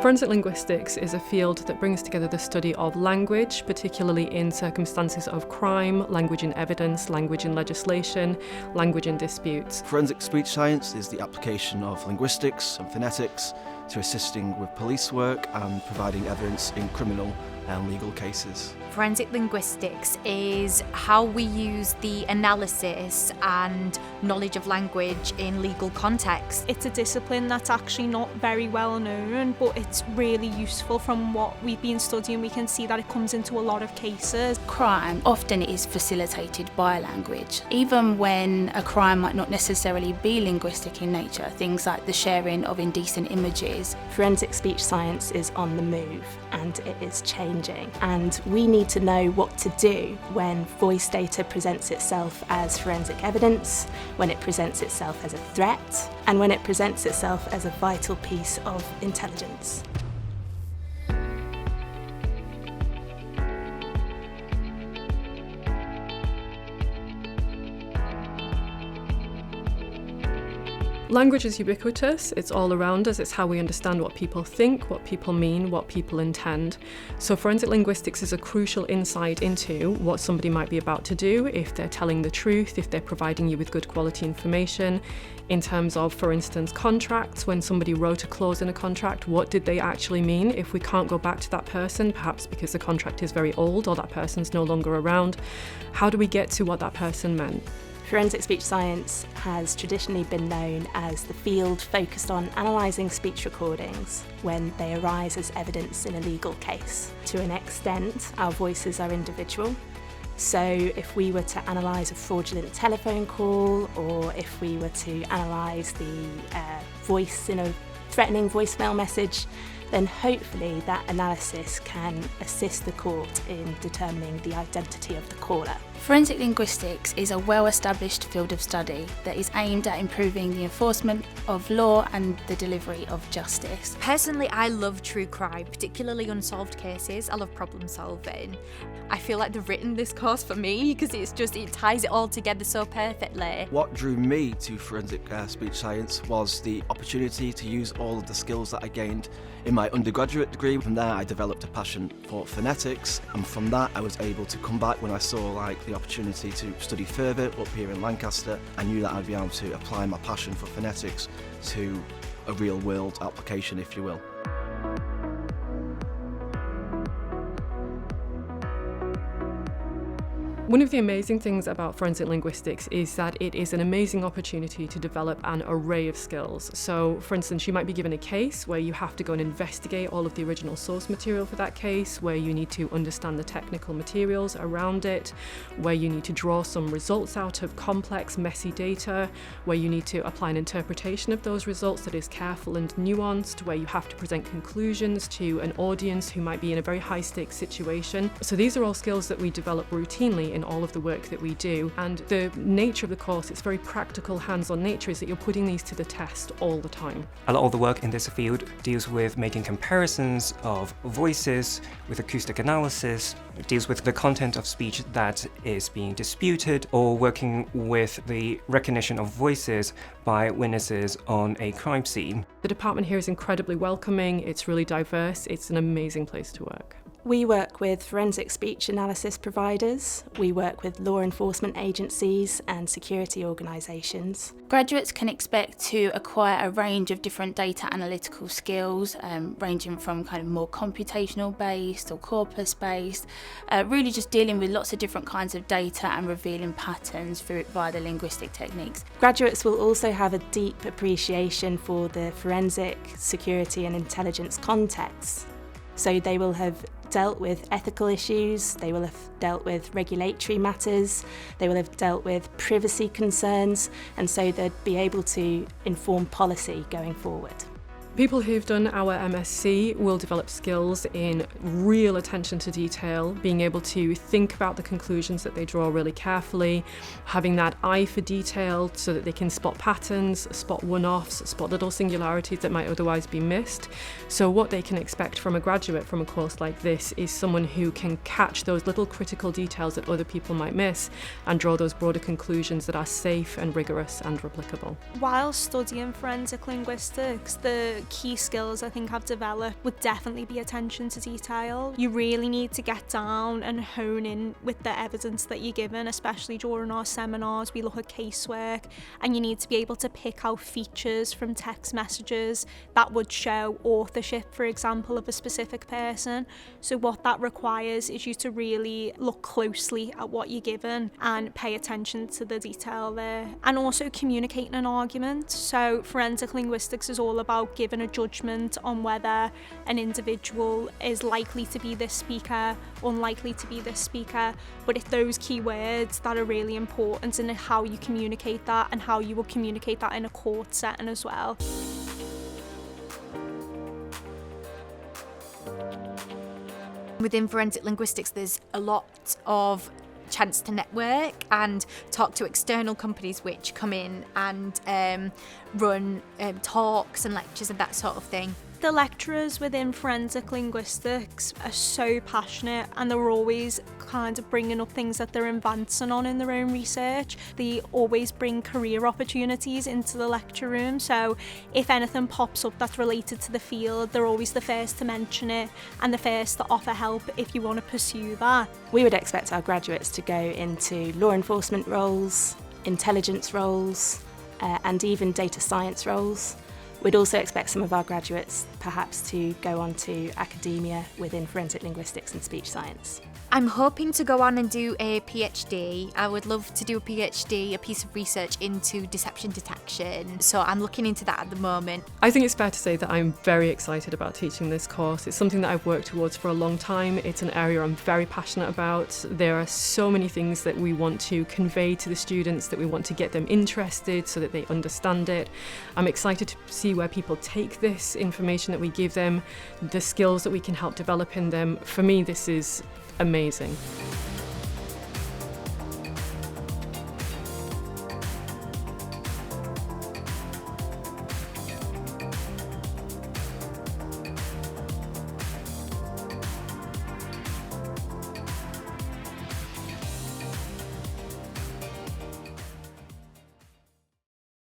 Forensic linguistics is a field that brings together the study of language, particularly in circumstances of crime, language in evidence, language in legislation, language in disputes. Forensic speech science is the application of linguistics and phonetics to assisting with police work and providing evidence in criminal and legal cases. Forensic linguistics is how we use the analysis and knowledge of language in legal context. It's a discipline that's actually not very well known, but it's really useful. From what we've been studying, we can see that it comes into a lot of cases. Crime often is facilitated by language. Even when a crime might not necessarily be linguistic in nature, things like the sharing of indecent images. Forensic speech science is on the move and it is changing, and we need to know what to do when voice data presents itself as forensic evidence, when it presents itself as a threat, and when it presents itself as a vital piece of intelligence. Language is ubiquitous, it's all around us, it's how we understand what people think, what people mean, what people intend. So forensic linguistics is a crucial insight into what somebody might be about to do, if they're telling the truth, if they're providing you with good quality information. In terms of, for instance, contracts, when somebody wrote a clause in a contract, what did they actually mean? If we can't go back to that person, perhaps because the contract is very old or that person's no longer around, how do we get to what that person meant? Forensic speech science has traditionally been known as the field focused on analysing speech recordings when they arise as evidence in a legal case. To an extent, our voices are individual. So if we were to analyse a fraudulent telephone call, or if we were to analyse the voice in a threatening voicemail message, then hopefully that analysis can assist the court in determining the identity of the caller. Forensic linguistics is a well-established field of study that is aimed at improving the enforcement of law and the delivery of justice. Personally, I love true crime, particularly unsolved cases. I love problem solving. I feel like they've written this course for me because it ties it all together so perfectly. What drew me to forensic speech science was the opportunity to use all of the skills that I gained in my undergraduate degree. From there I developed a passion for phonetics, and from that I was able to come back when I saw the opportunity to study further up here in Lancaster. I knew that I'd be able to apply my passion for phonetics to a real world application, if you will. One of the amazing things about forensic linguistics is that it is an amazing opportunity to develop an array of skills. So, for instance, you might be given a case where you have to go and investigate all of the original source material for that case, where you need to understand the technical materials around it, where you need to draw some results out of complex, messy data, where you need to apply an interpretation of those results that is careful and nuanced, where you have to present conclusions to an audience who might be in a very high-stakes situation. So these are all skills that we develop routinely in all of the work that we do, and the nature of the course, its very practical, hands-on nature, is that you're putting these to the test all the time. A lot of the work in this field deals with making comparisons of voices with acoustic analysis, deals with the content of speech that is being disputed, or working with the recognition of voices by witnesses on a crime scene. The department here is incredibly welcoming, it's really diverse, it's an amazing place to work. We work with forensic speech analysis providers, we work with law enforcement agencies and security organisations. Graduates can expect to acquire a range of different data analytical skills, ranging from kind of more computational based or corpus based, really just dealing with lots of different kinds of data and revealing patterns via the linguistic techniques. Graduates will also have a deep appreciation for the forensic, security and intelligence contexts. So they will have dealt with ethical issues, they will have dealt with regulatory matters, they will have dealt with privacy concerns, and so they'd be able to inform policy going forward. People who've done our MSc will develop skills in real attention to detail, being able to think about the conclusions that they draw really carefully, having that eye for detail so that they can spot patterns, spot one-offs, spot little singularities that might otherwise be missed. So what they can expect from a graduate from a course like this is someone who can catch those little critical details that other people might miss and draw those broader conclusions that are safe and rigorous and replicable. While studying forensic linguistics, the key skills I think I've developed would definitely be attention to detail. You really need to get down and hone in with the evidence that you're given, especially during our seminars. We look at casework, and you need to be able to pick out features from text messages that would show authorship, for example, of a specific person. So what that requires is you to really look closely at what you're given and pay attention to the detail there. And also communicating an argument. So forensic linguistics is all about giving a judgment on whether an individual is likely to be this speaker, unlikely to be this speaker, but it's those key words that are really important in how you communicate that and how you will communicate that in a court setting as well. Within forensic linguistics, there's a lot of chance to network and talk to external companies which come in and run talks and lectures and that sort of thing. The lecturers within forensic linguistics are so passionate, and they're always kind of bringing up things that they're advancing on in their own research. They always bring career opportunities into the lecture room, so if anything pops up that's related to the field, they're always the first to mention it and the first to offer help if you want to pursue that. We would expect our graduates to go into law enforcement roles, intelligence roles, and even data science roles. We'd also expect some of our graduates perhaps to go on to academia within forensic linguistics and speech science. I'm hoping to go on and do a PhD. I would love to do a PhD, a piece of research into deception detection. So I'm looking into that at the moment. I think it's fair to say that I'm very excited about teaching this course. It's something that I've worked towards for a long time. It's an area I'm very passionate about. There are so many things that we want to convey to the students, that we want to get them interested so that they understand it. I'm excited to see where people take this information that we give them, the skills that we can help develop in them. For me, this is amazing.